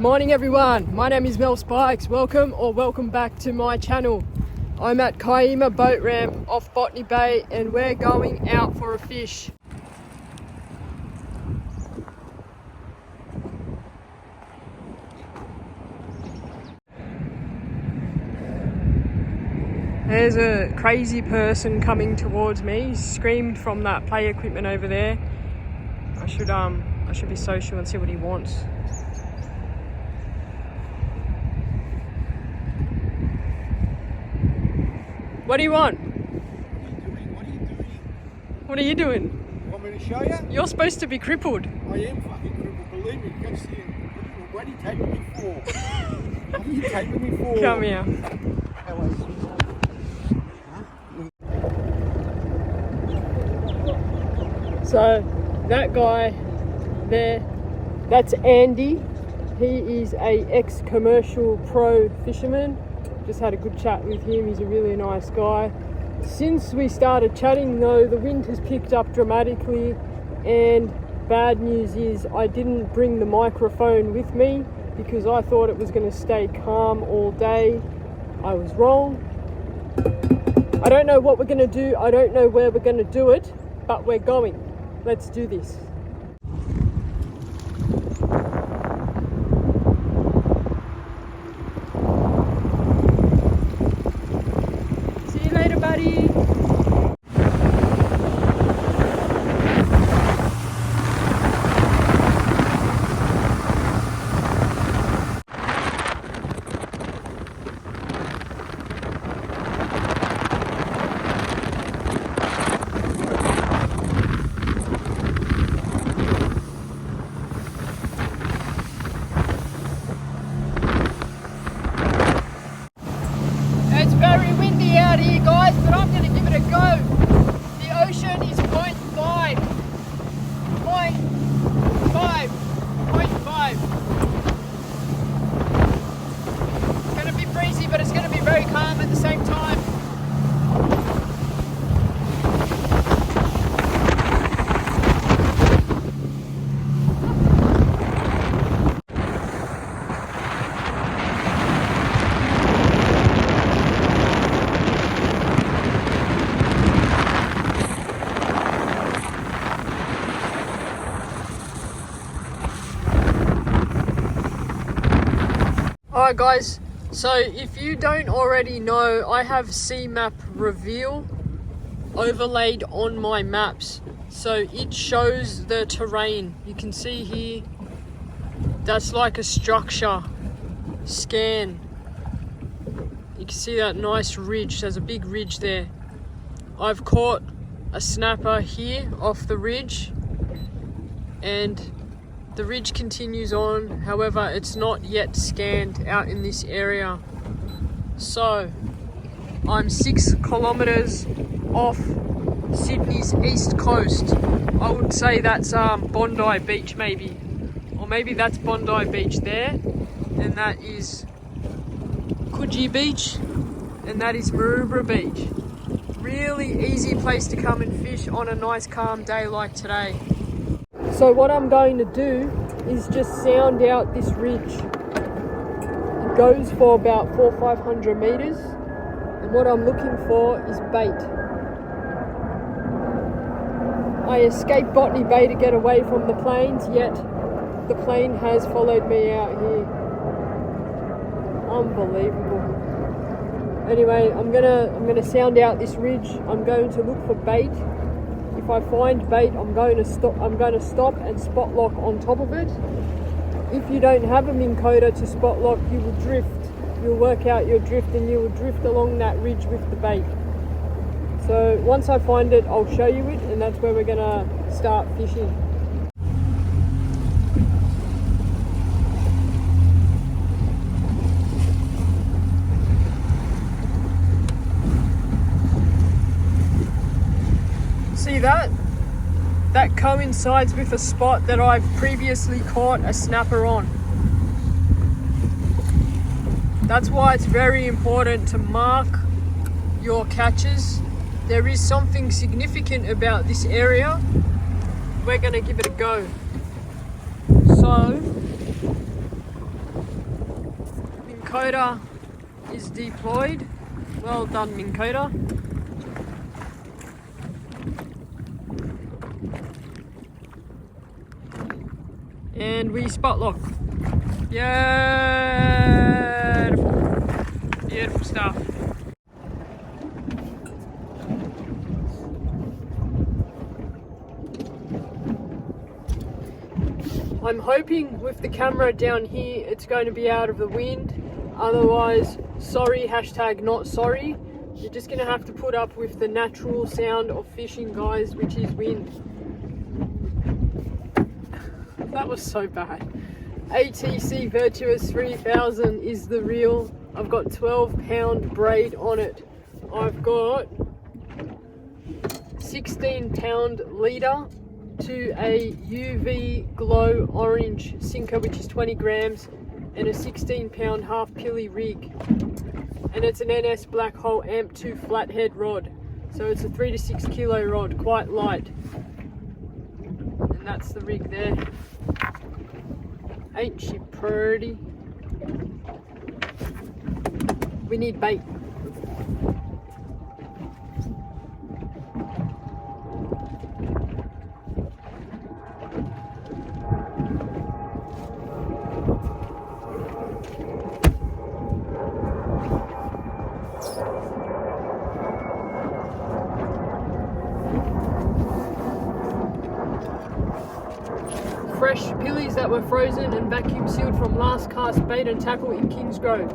morning everyone, my name is Mel Spikes. Welcome back to my channel. I'm at Kaima boat ramp off Bronte Bay and we're going out for a fish. There's a crazy person coming towards me. He screamed from that play equipment over there. I should be social and see what he wants. What do you want? What are you doing? You want me to show you? You're supposed to be crippled. I am fucking crippled, believe me. You can see it. What are you taping me for? What are you taping me for? Come here. So that guy there, that's Andy. He is a ex-commercial pro fisherman. Just had a good chat with him. He's a really nice guy. Since we started chatting though, the wind has picked up dramatically, and bad news is I didn't bring the microphone with me because I thought it was going to stay calm all day. I was wrong. I don't know what we're going to do. I don't know where we're going to do it, but we're going. Let's do this. See you later, buddy. It's very windy out here, guys, but I'm going to give it a go. The ocean is 0.5. 0.5. 0.5. It's going to be breezy, but it's going to be very calm at the same time. Alright guys, so if you don't already know, I have CMap Reveal overlaid on my maps. So it shows the terrain. You can see here, that's like a structure scan. You can see that nice ridge, there's a big ridge there. I've caught a snapper here off the ridge, and the ridge continues on, however it's not yet scanned out in this area. So I'm 6 kilometers off Sydney's east coast. I would say that's Bondi Beach maybe, or maybe that's Bondi Beach there, and that is Coogee Beach, and that is Maroubra Beach. Really easy place to come and fish on a nice calm day like today. So what I'm going to do is just sound out this ridge. It goes for about 400 or 500 meters, and what I'm looking for is bait. I escaped Bronte Bay to get away from the planes, yet the plane has followed me out here. Unbelievable. Anyway, I'm gonna sound out this ridge. I'm going to look for bait. If I find bait, I'm going to stop and spot lock on top of it. If you don't have a Minn Kota to spot lock, you will drift. You'll work out your drift and you will drift along that ridge with the bait. So once I find it, I'll show you it, and that's where we're gonna start fishing. See that? That coincides with a spot that I've previously caught a snapper on. That's why it's very important to mark your catches. There is something significant about this area. We're gonna give it a go. So Coda is deployed. Well done, Minn Kota. And we spot lock. Beautiful. Beautiful stuff. I'm hoping with the camera down here it's going to be out of the wind. Otherwise, sorry, hashtag not sorry. You're just going to have to put up with the natural sound of fishing, guys, which is wind. That was so bad. ATC Virtuous 3000 is the reel. I've got 12-pound braid on it. I've got 16-pound leader to a UV glow orange sinker, which is 20 grams, and a 16-pound half pilly rig. And it's an NS Black Hole AMP2 flathead rod. So it's a 3 to 6 kilo rod, quite light. And that's the rig there. Ain't she pretty? We need bait. Fresh pillies that were frozen and vacuum sealed from last cast bait and tackle in Kingsgrove.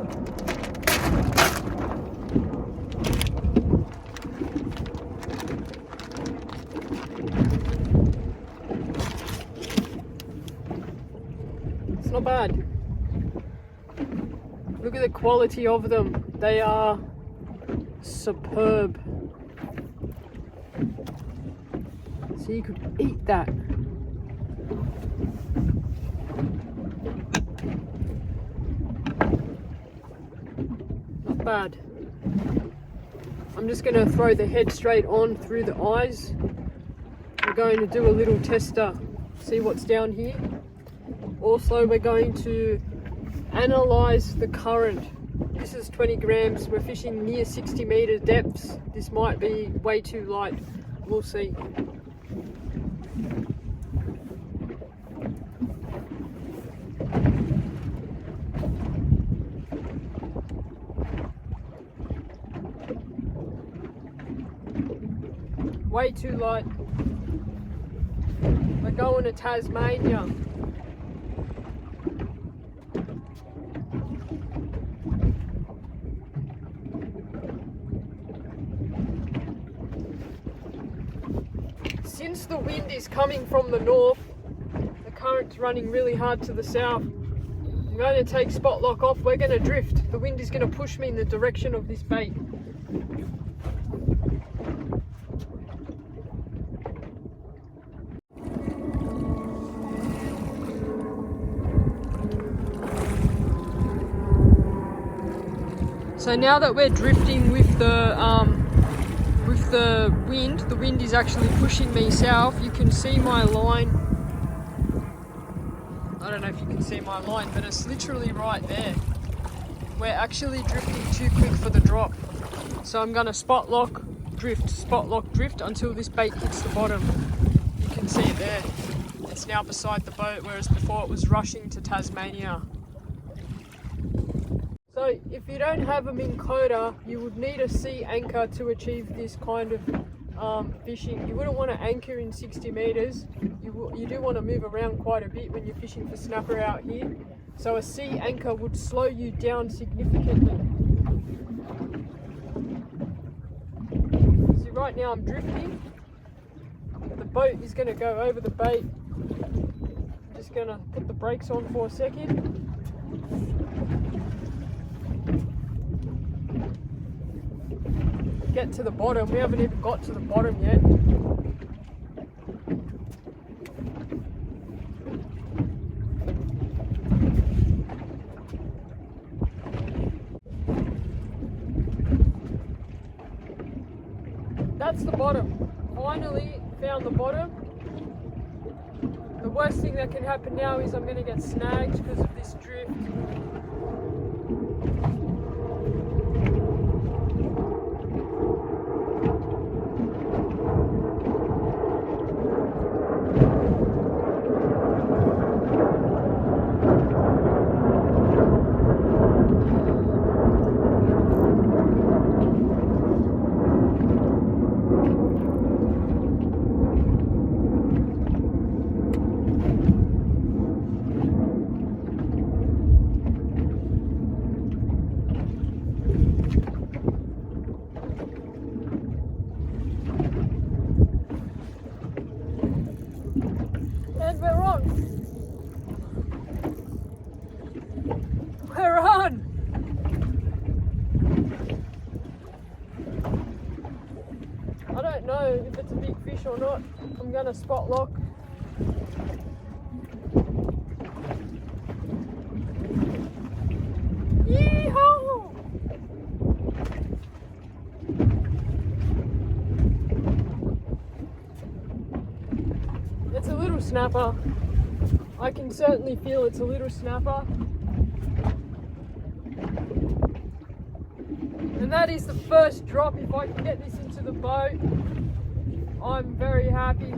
It's not bad. Look at the quality of them. They are superb. So you could eat that. Bad. I'm just going to throw the head straight on through the eyes. We're going to do a little tester, see what's down here. Also, we're going to analyze the current. This is 20 grams. We're fishing near 60 meter depths. This might be way too light. We'll see. Way too light. We're going to Tasmania. Since the wind is coming from the north, the current's running really hard to the south. I'm going to take spot lock off. We're going to drift. The wind is going to push me in the direction of this bait. So now that we're drifting with the wind is actually pushing me south. You can see my line. I don't know if you can see my line, but it's literally right there. We're actually drifting too quick for the drop. So I'm gonna spot lock, drift until this bait hits the bottom. You can see it there. It's now beside the boat, whereas before it was rushing to Tasmania. So if you don't have a Minn Kota, you would need a sea anchor to achieve this kind of fishing. You wouldn't want to anchor in 60 meters. You do want to move around quite a bit when you're fishing for snapper out here. So a sea anchor would slow you down significantly. See, right now I'm drifting. The boat is going to go over the bait. I'm just going to put the brakes on for a second. Get to the bottom. We haven't even got to the bottom yet. That's the bottom. Finally found the bottom. The worst thing that can happen now is I'm going to get snagged because of this drift. And we're on. We're on. I don't know if it's a big fish or not. I'm gonna spot lock. Yee-haw! It's a little snapper. I can certainly feel it's a little snapper. And that is the first drop. If I can get this into the boat, I'm very happy.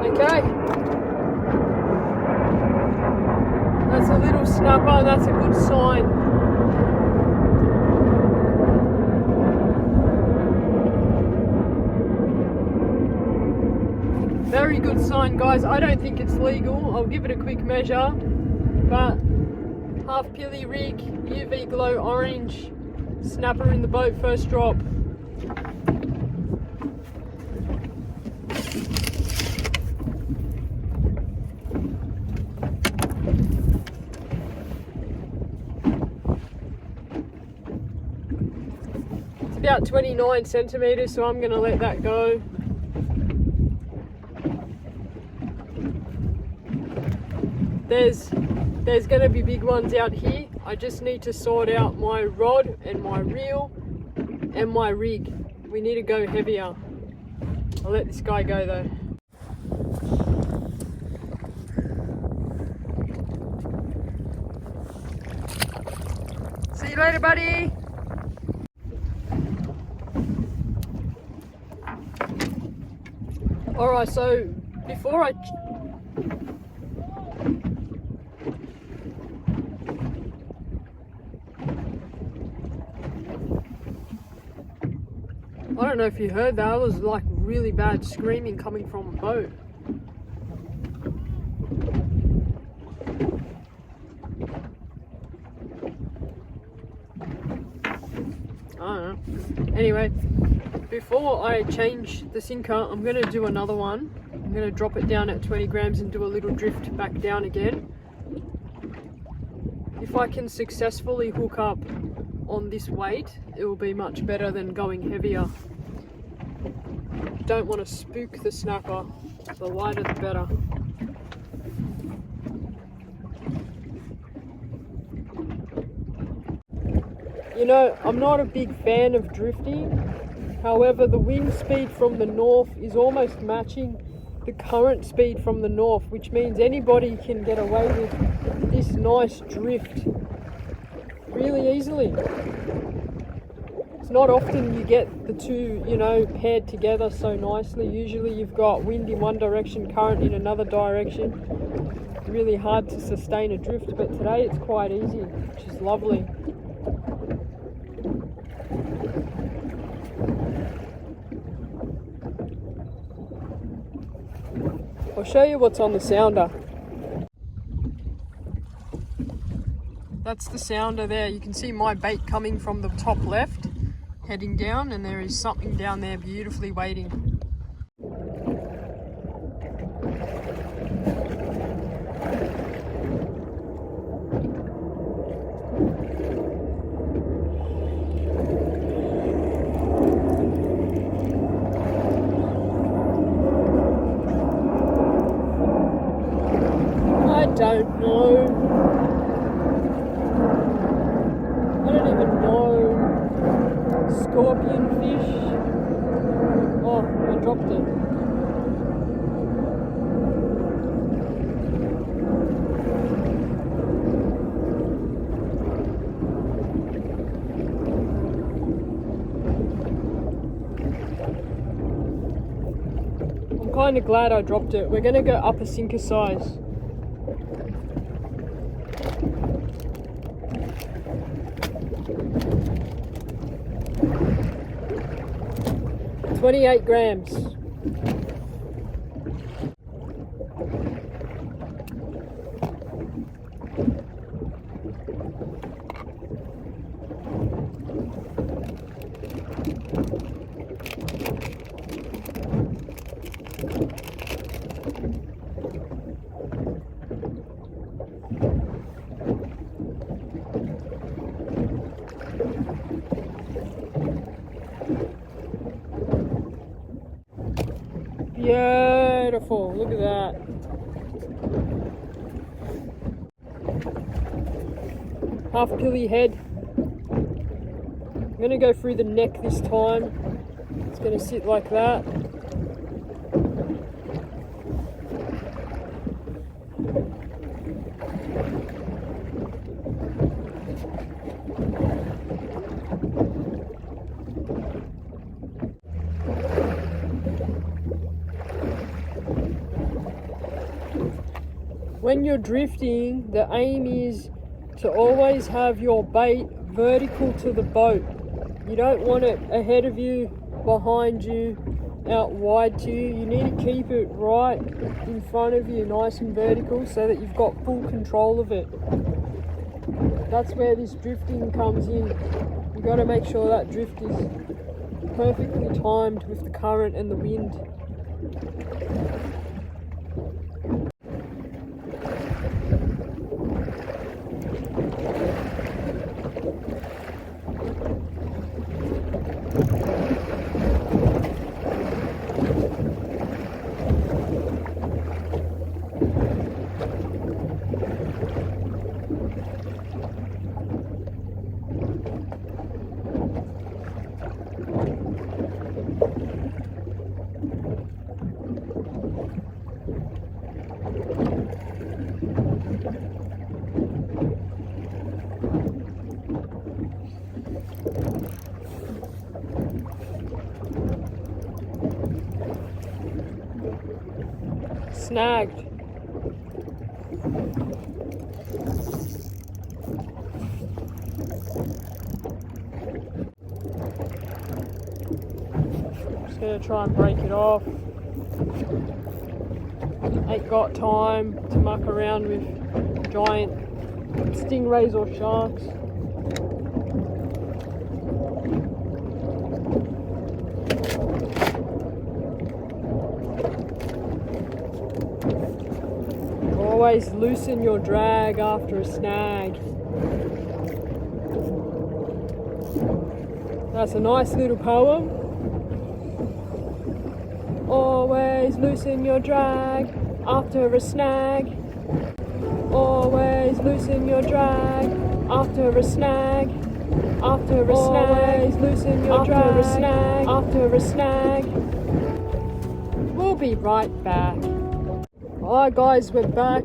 Okay, that's a little snapper, that's a good sign. Very good sign, guys. I don't think it's legal. I'll give it a quick measure, but half pilly rig, UV glow orange, snapper in the boat, first drop. About 29 centimeters, so I'm gonna let that go. There's gonna be big ones out here. I just need to sort out my rod and my reel and my rig. We need to go heavier. I'll let this guy go though. See you later, buddy. Alright, so before I don't know if you heard that. It was like really bad screaming coming from a boat. I don't know. Anyway, before I change the sinker, I'm going to do another one. I'm going to drop it down at 20 grams and do a little drift back down again. If I can successfully hook up on this weight, it will be much better than going heavier. Don't want to spook the snapper. The lighter the better. You know, I'm not a big fan of drifting. However, the wind speed from the north is almost matching the current speed from the north, which means anybody can get away with this nice drift really easily. It's not often you get the two, you know, paired together so nicely. Usually you've got wind in one direction, current in another direction. It's really hard to sustain a drift, but today it's quite easy, which is lovely. I'll show you what's on the sounder. That's the sounder there. You can see my bait coming from the top left, heading down, and there is something down there beautifully waiting. don't know. I don't even know. Scorpion fish. Oh, I dropped it. I'm kind of glad I dropped it. We're going to go up a sinker size. $28 grams. Beautiful, look at that. Half pilly head. I'm gonna go through the neck this time. It's gonna sit like that. When you're drifting, the aim is to always have your bait vertical to the boat. You don't want it ahead of you, behind you, out wide to you. You need to keep it right in front of you, nice and vertical, so that you've got full control of it. That's where this drifting comes in. You've got to make sure that drift is perfectly timed with the current and the wind. Snagged. Just gonna try and break it off. Ain't got time to muck around with giant stingrays or sharks. Always loosen your drag after a snag. That's a nice little poem. Always loosen your drag after a snag. Always loosen your drag after a snag. After a snag. Always loosen your drag after a snag. We'll be right back. Alright guys, we're back.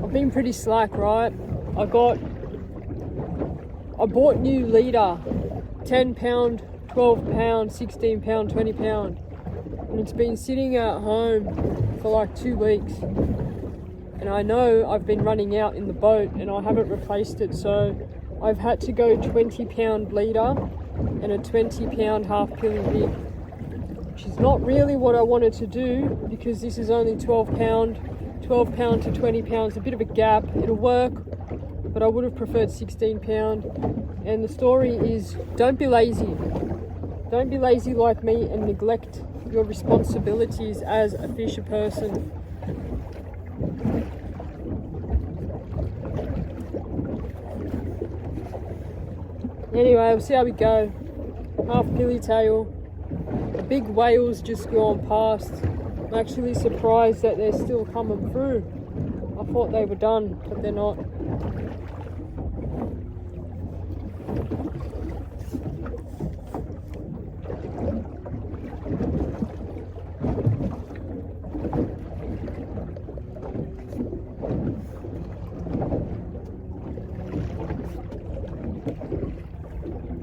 I've been pretty slack, right? I bought new leader, 10 pound, 12 pound, 16 pound, 20 pound, and it's been sitting at home for like 2 weeks, and I know I've been running out in the boat and I haven't replaced it, so I've had to go 20 pound leader and a 20 pound half pilly rig, which is not really what I wanted to do because this is only 12 pound to 20 pounds, a bit of a gap. It'll work, but I would have preferred 16 pound. And the story is, don't be lazy. Don't be lazy like me and neglect your responsibilities as a fisher person. Anyway, we'll see how we go. Half pilly tail. The big whale's just gone past. I'm actually surprised that they're still coming through. I thought they were done, but they're not.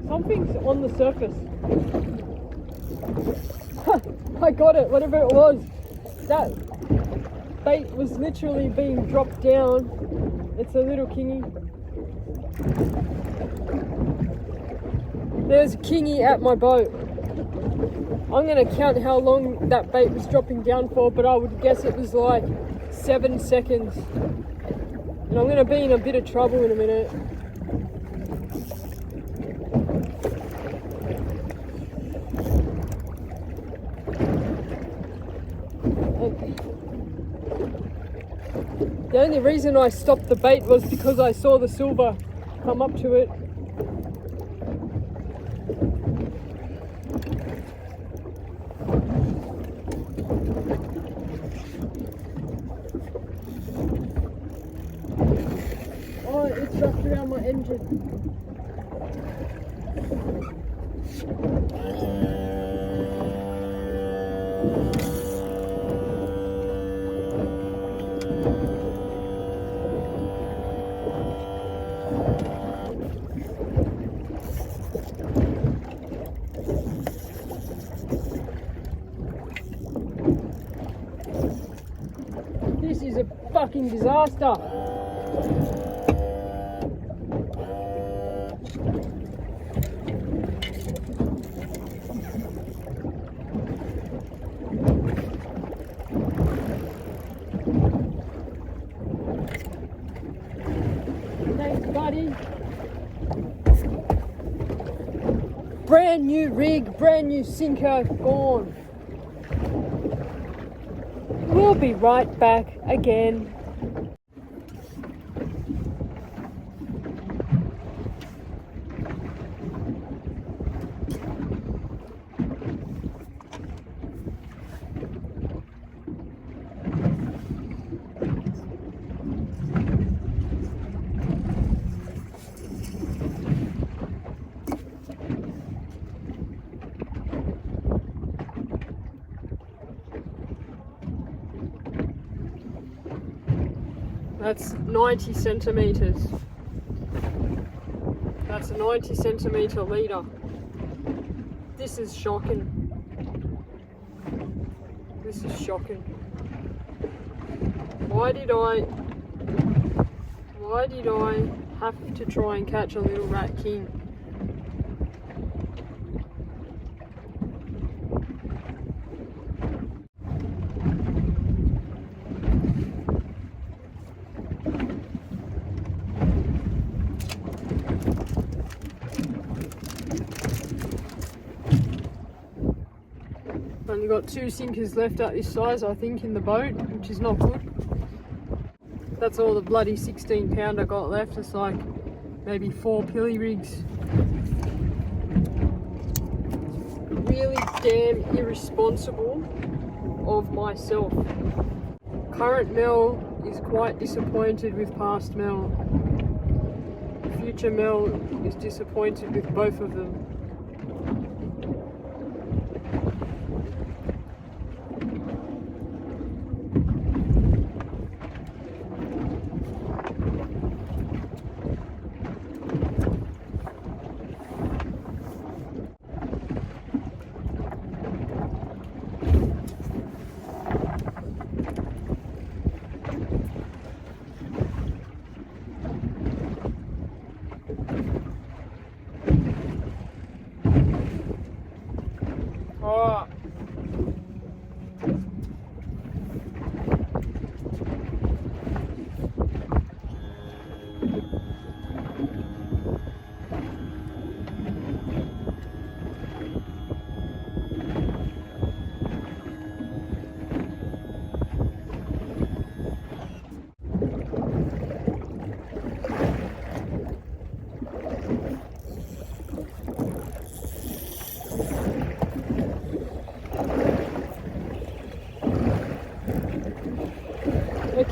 Something's on the surface. I got it, whatever it was. That bait was literally being dropped down. It's a little kingy. There's a kingy at my boat. I'm going to count how long that bait was dropping down for, but I would guess it was like 7 seconds. And I'm going to be in a bit of trouble in a minute. The only reason I stopped the bait was because I saw the silver come up to it. Oh, it's wrapped around my engine. This is a fucking disaster. Thanks, buddy. Brand new rig, brand new sinker, gone. We'll be right back again. That's 90 centimeters. That's a 90 centimeter leader. This is shocking. This is shocking. Why did I have to try and catch a little rat king? Only got 2 sinkers left at this size, I think, in the boat, which is not good. That's all the bloody 16 pound I got left. It's like maybe 4 pilly rigs. Really damn irresponsible of myself. Current Mel is quite disappointed with past Mel. Future Mel is disappointed with both of them.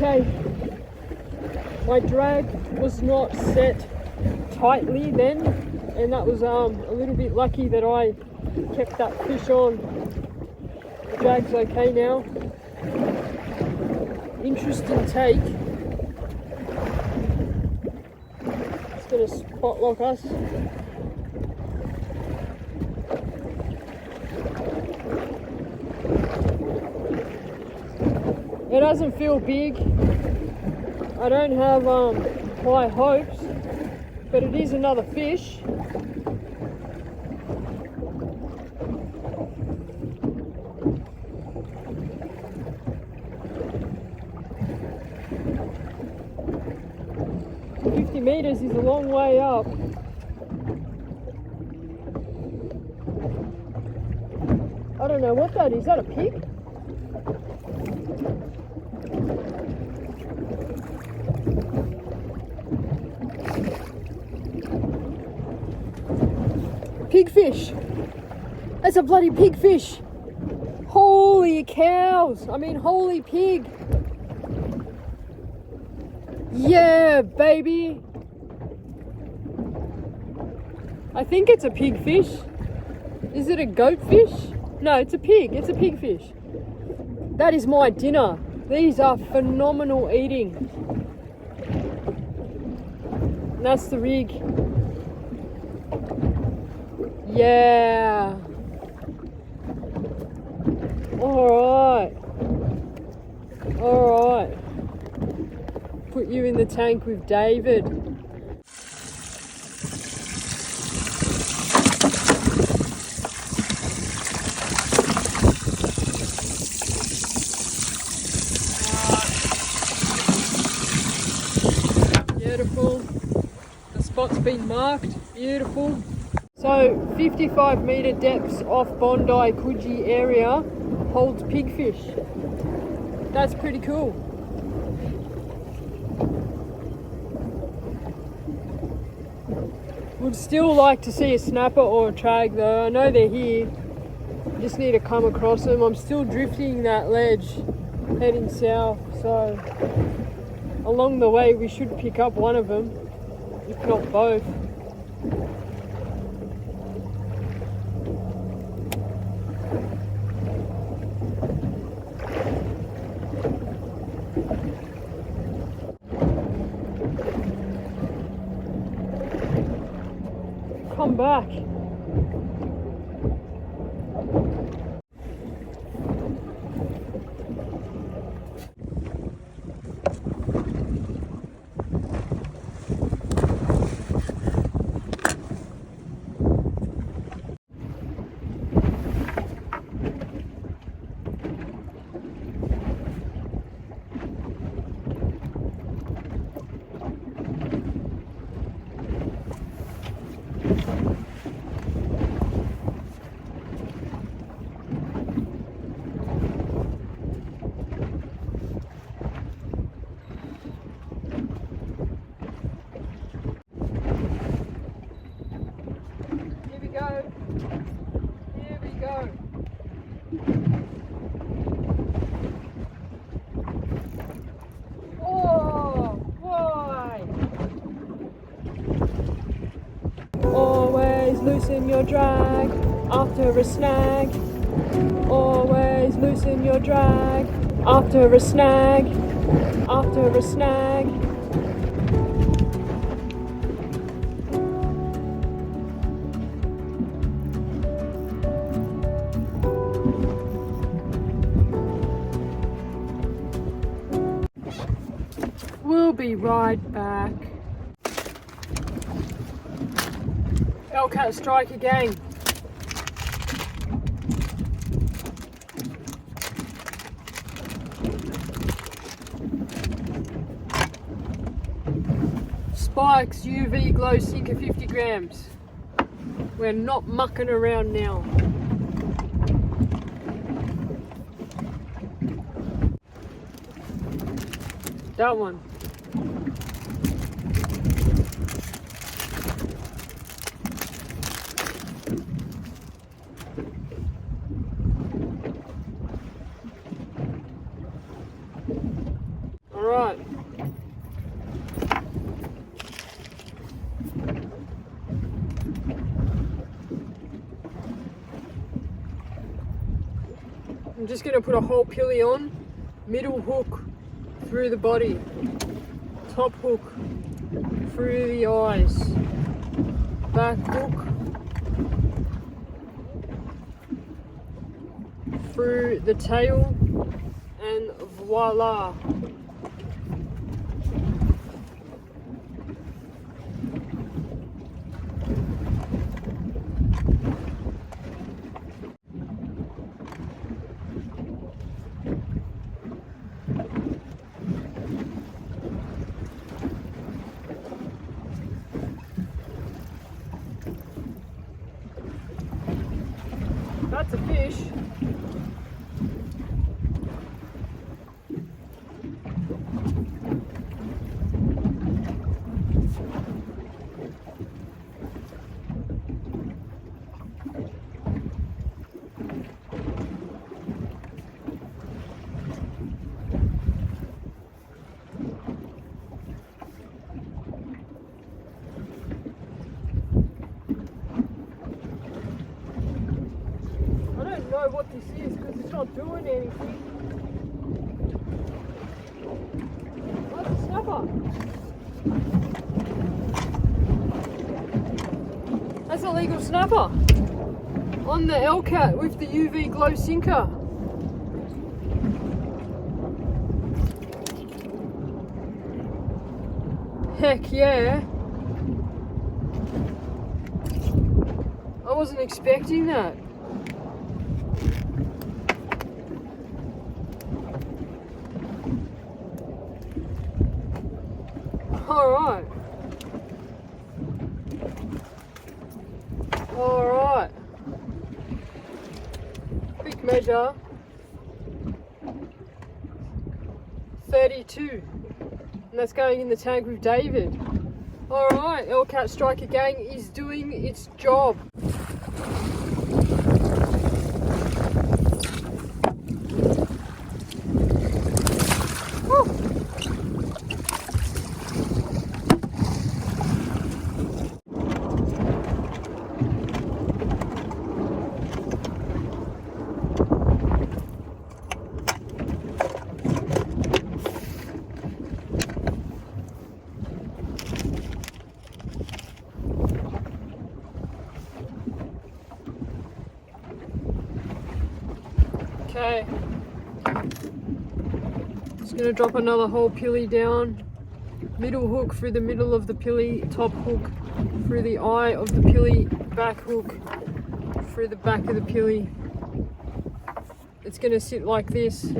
Okay, my drag was not set tightly then, and that was a little bit lucky that I kept that fish on. The drag's okay now. Interesting take. It's gonna spot lock us. It doesn't feel big. I don't have high hopes, but it is another fish. Meters is a long way up. I don't know what that is. Is that a pig? Pigfish. That's a bloody pigfish. Holy cows. I mean, holy pig. Yeah, baby. I think it's a pigfish. Is it a goatfish? No, it's a pig. It's a pigfish. That is my dinner. These are phenomenal eating. And that's the rig. Yeah. Alright. Alright. Put you in the tank with David. Beautiful. The spot's been marked. Beautiful. So 55 metre depths off Bondi Coogee area holds pigfish. That's pretty cool. Would still like to see a snapper or a trag though. I know they're here. Just need to come across them. I'm still drifting that ledge heading south, so along the way we should pick up one of them, if not both. Come back. Here we go. Oh, why? Always loosen your drag after a snag. Always loosen your drag after a snag. After a snag. We'll be right back. Hellcat strike again. Spikes UV glow sinker 50 grams. We're not mucking around now. That one. Alright. I'm just going to put a whole pilly on, middle hook through the body, top hook through the eyes, back hook through the tail, and voila. That's a fish. I don't know what this is because it's not doing anything. That's a snapper. That's a legal snapper on the L-Cat with the UV glow sinker. Heck yeah. I wasn't expecting that. Alright. Alright. Quick measure. 32. And that's going in the tank with David. Alright, L-Cat Striker Gang is doing its job. Okay, just gonna drop another whole pilly down, middle hook through the middle of the pilly, top hook through the eye of the pilly, back hook through the back of the pilly. It's gonna sit like this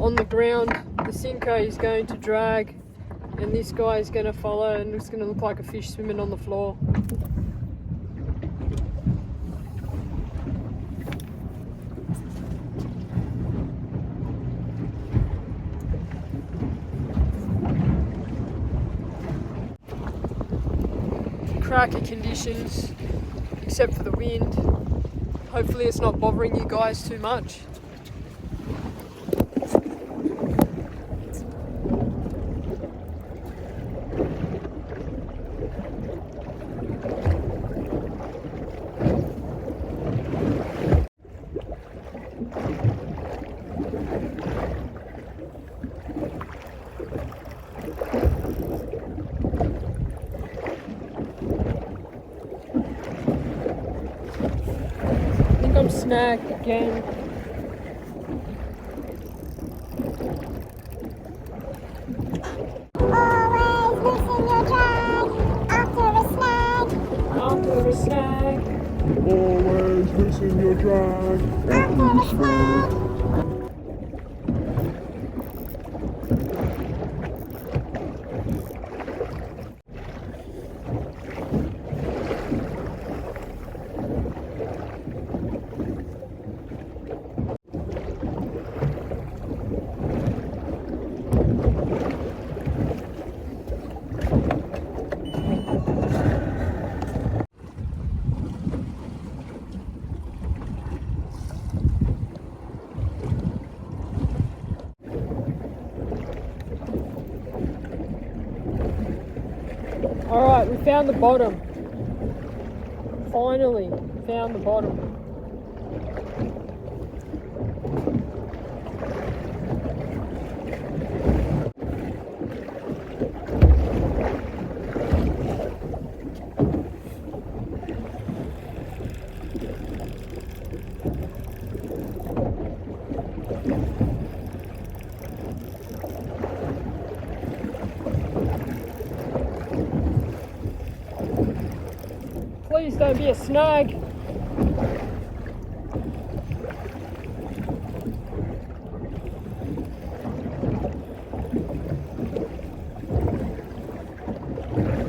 on the ground. The sinker is going to drag and this guy is gonna follow and it's gonna look like a fish swimming on the floor. Cracker conditions, except for the wind. Hopefully it's not bothering you guys too much. I'm snagged again. Always loosen your drag after a snag. After a snag. Always loosen your drag. After a snag. Alright, we found the bottom. Finally found the bottom. Please don't be a snag.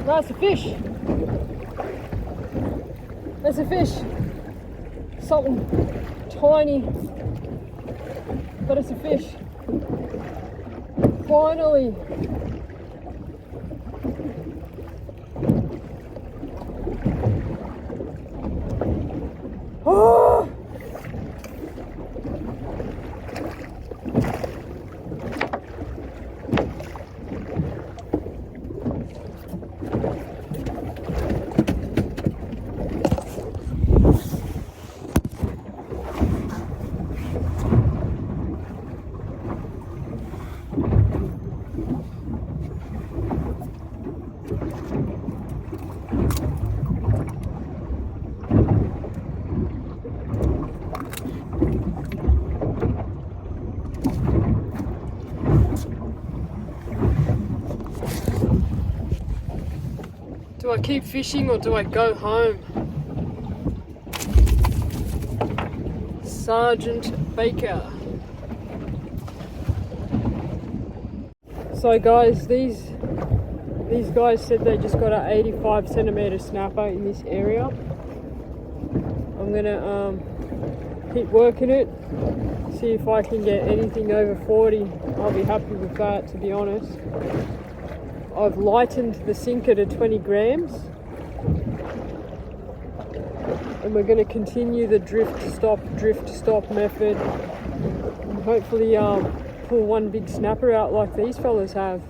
That's a fish. That's a fish. Something tiny, but it's a fish. Finally. Oh! Do I keep fishing or do I go home? Sergeant Baker. So guys, these guys said they just got an 85 centimeter snapper in this area. I'm gonna keep working it, see if I can get anything over 40. I'll be happy with that, to be honest. I've lightened the sinker to 20 grams and we're going to continue the drift stop method and hopefully pull one big snapper out like these fellas have.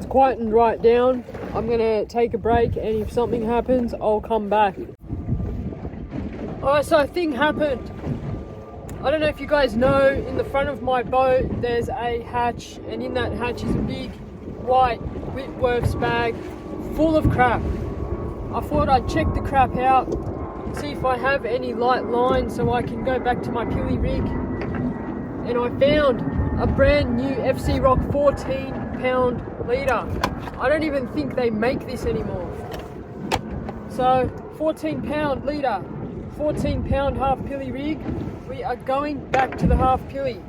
Quietened right down. I'm gonna take a break and if something happens I'll come back. Alright, so a thing happened. I don't know if you guys know, in the front of my boat there's a hatch and in that hatch is a big white Whitworth's bag full of crap. I thought I'd check the crap out, see if I have any light line so I can go back to my pilly rig, and I found a brand new FC Rock 14-pound leader. I don't even think they make this anymore. So 14-pound leader, 14-pound half pilly rig. We are going back to the half pilly.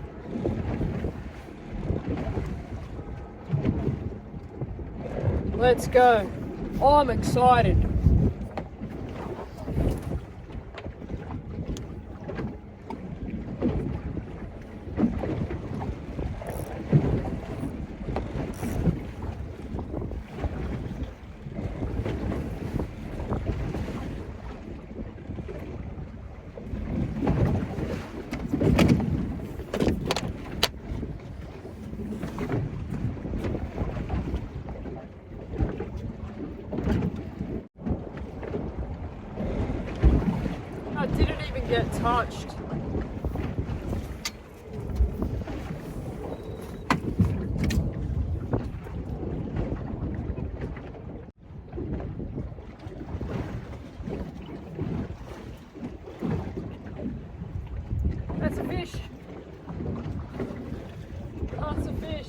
Let's go. I'm excited. Get touched. That's a fish. That's a fish.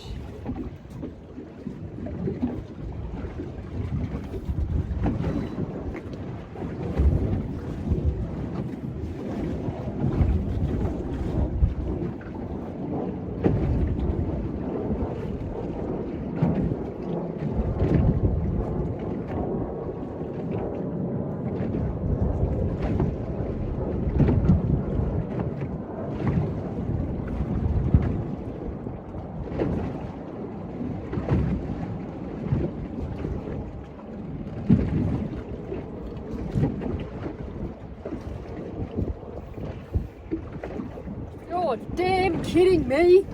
You're damn kidding me!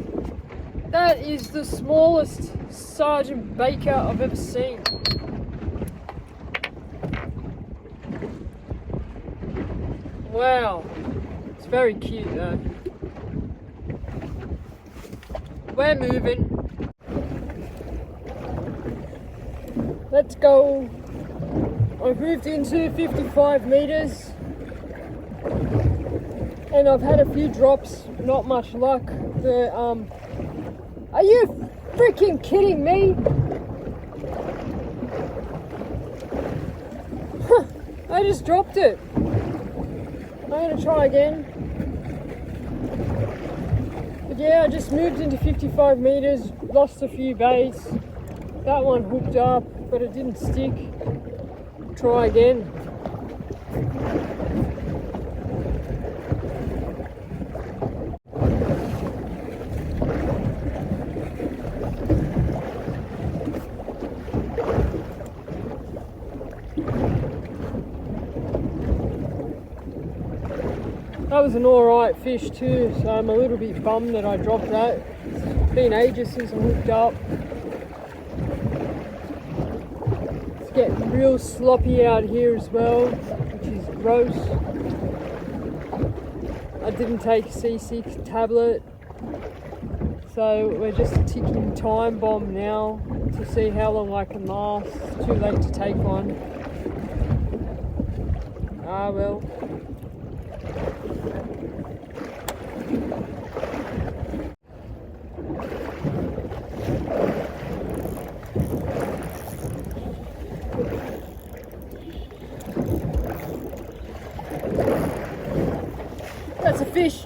That is the smallest Sergeant Baker I've ever seen. Wow, it's very cute though. We're moving. Let's go. I've moved into 55 meters. And I've had a few drops, not much luck. Are you freaking kidding me? Huh, I just dropped it. I'm gonna try again. But yeah, I just moved into 55 meters, lost a few baits. That one hooked up, but it didn't stick. Try again. That was an alright fish too, so I'm a little bit bummed that I dropped that. It's been ages since I hooked up. It's getting real sloppy out here as well, which is gross. I didn't take a C6 tablet, so we're just a ticking time bomb now to see how long I can last. It's too late to take one. Ah well. That's a fish.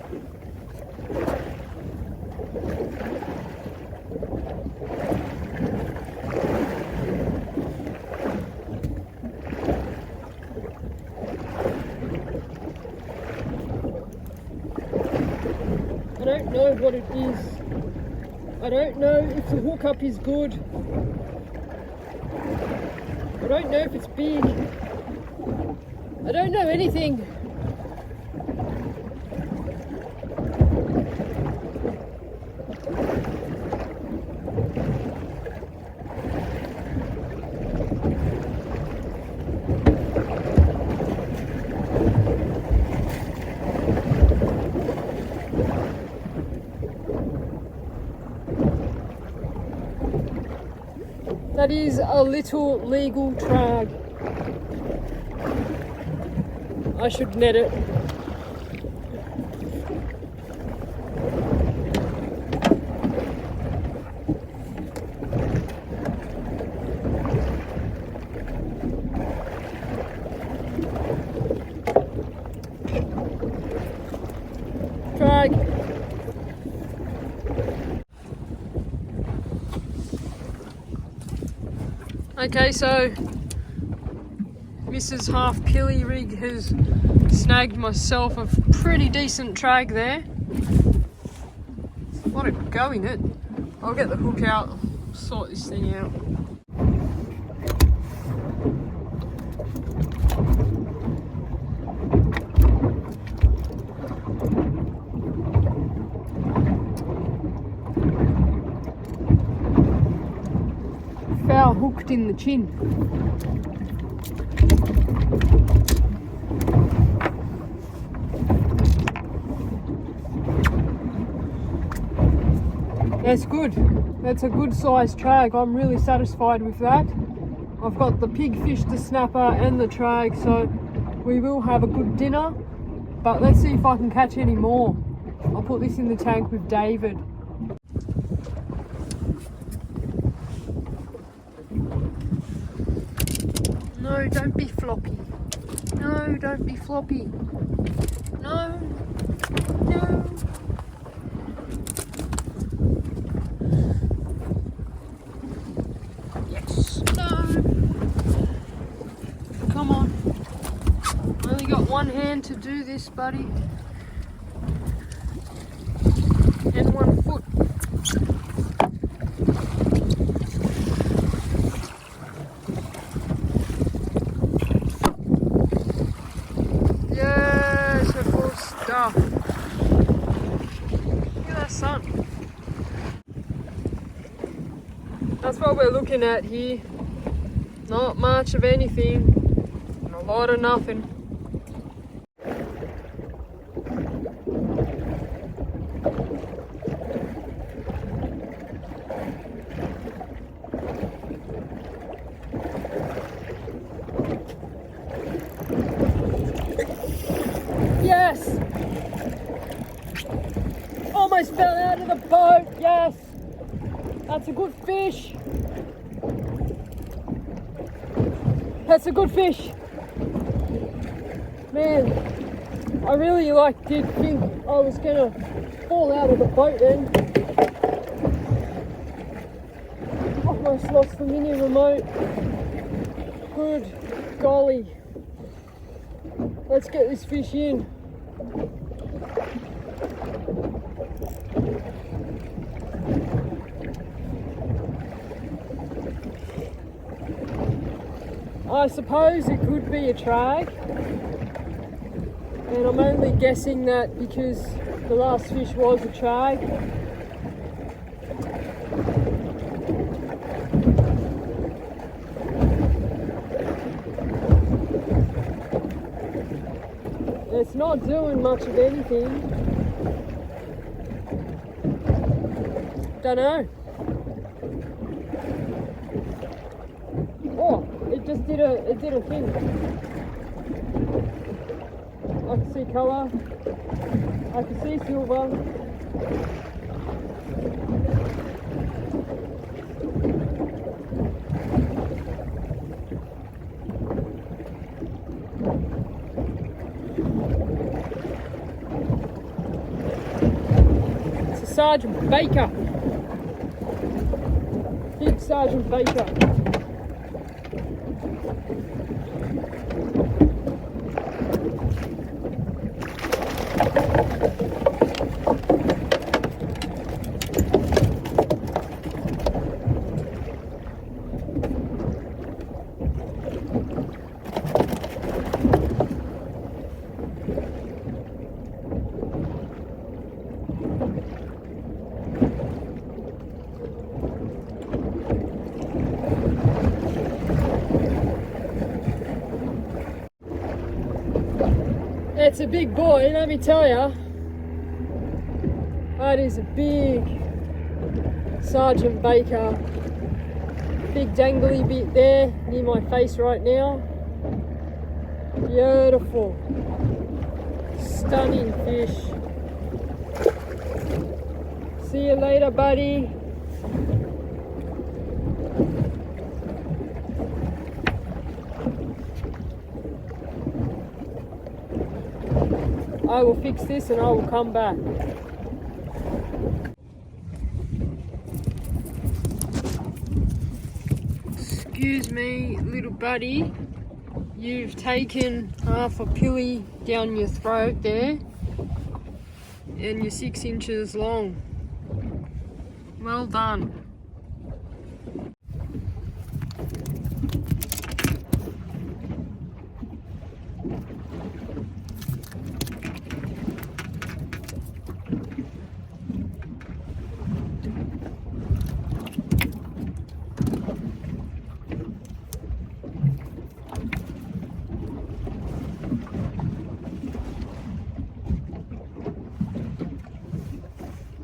I don't know what it is. I don't know if the hookup is good. I don't know if it's big. I don't know anything. That is a little legal trag. I should net it. Trag. Okay, so Mrs. Half Pilly Rig has snagged myself a pretty decent trag there. What a go in it. I'll get the hook out, sort this thing out. Foul hooked in the chin. That's good. That's a good sized trag. I'm really satisfied with that. I've got the pigfish, the snapper and the trag, so we will have a good dinner. But let's see if I can catch any more. I'll put this in the tank with David. No, don't be floppy. No, don't be floppy. No. No. Yes. No. Come on. I only got one hand to do this, buddy. And one foot. Yes, we're full stuff. Look at that sun. That's what we're looking at here. Not much of anything, and a lot of nothing. Yes! Almost fell out of the boat, yes! That's a good fish. That's a good fish. Man, I really did think I was gonna fall out of the boat then. Almost lost the mini remote. Good golly. Let's get this fish in. I suppose it could be a trag, and I'm only guessing that because the last fish was a trag. It's not doing much of anything. Don't know. Oh, it just did a thing. I can see colour. I can see silver. It's a Sergeant Baker. Big Sergeant Baker. It's a big boy, let me tell you. That is a big Sergeant Baker. Big dangly bit there near my face right now. Beautiful. Stunning fish. See you later, buddy. I will fix this and I will come back. Excuse me, little buddy. You've taken half a pilly down your throat there, and you're 6 inches long. Well done.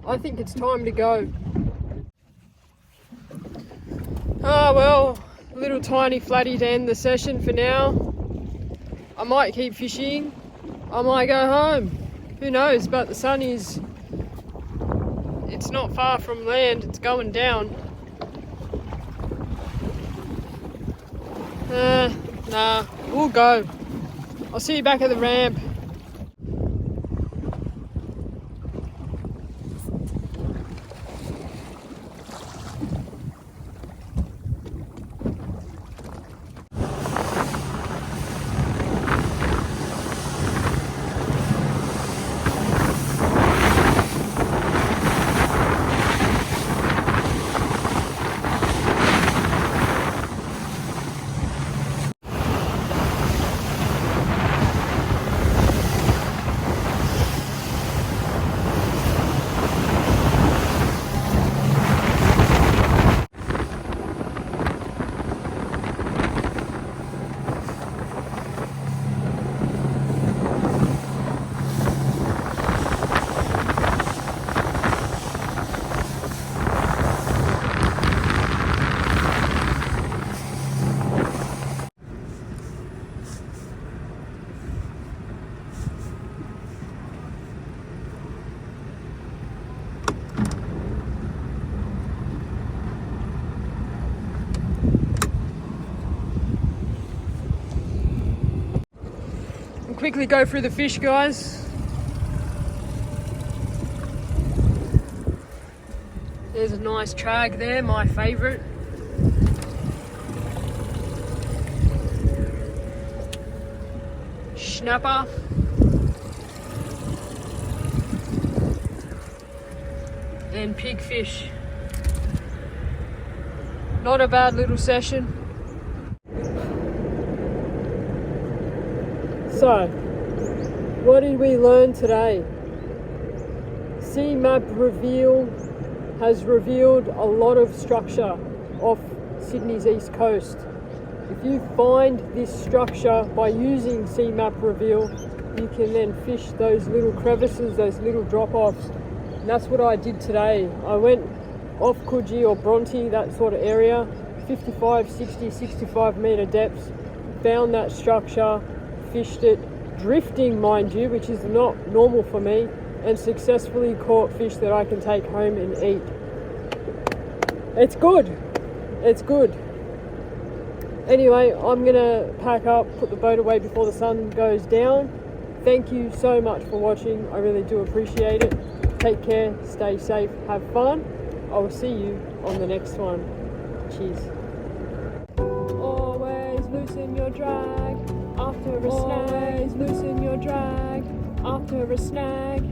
I think it's time to go. Ah well, a little tiny flatty to end the session for now. I might keep fishing, I might go home. Who knows, but the sun is, it's not far from land, it's going down. Nah, we'll go. I'll see you back at the ramp. Quickly go through the fish, guys. There's a nice trag there, my favourite. Snapper. And pigfish. Not a bad little session. So, what did we learn today? Sea map reveal has revealed a lot of structure off Sydney's east coast. If you find this structure by using sea map reveal, you can then fish those little crevices, those little drop-offs. And that's what I did today. I went off Coogee or Bronte, that sort of area, 55, 60, 65 metre depths, found that structure, fished it, drifting mind you, which is not normal for me, and successfully caught fish that I can take home and eat. It's good. It's good. Anyway, I'm gonna pack up, put the boat away before the sun goes down. Thank you so much for watching. I really do appreciate it. Take care, stay safe, have fun. I will see you on the next one. Cheers. Always loosen your drag after a snag. Always loosen your drag after a snag.